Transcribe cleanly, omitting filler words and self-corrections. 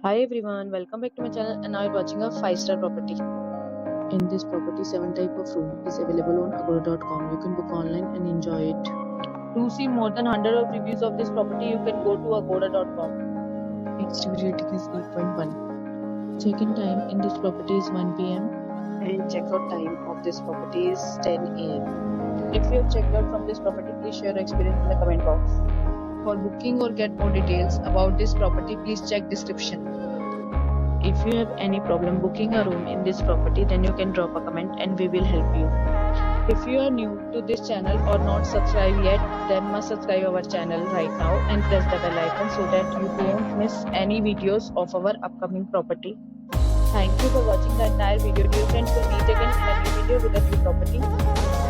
Hi everyone, welcome back to my channel and now you're watching a 5-star property. In this property, 7 type of room is available on agoda.com. You can book online and enjoy it. To see more than 100 of reviews of this property, you can go to agoda.com. Its review rating is 8.1. Check-in time in this property is 1 p.m. and check-out time of this property is 10 a.m. If you have checked out from this property, please share your experience in the comment box. For booking or get more details about this property, please check description. If you have any problem booking a room in this property, then you can drop a comment and we will help you. If you are new to this channel or not subscribed yet, then must subscribe our channel right now and press the bell icon so that you don't miss any videos of our upcoming property. Thank you for watching the entire video. Dear friends, we'll meet again in a new video with a new property.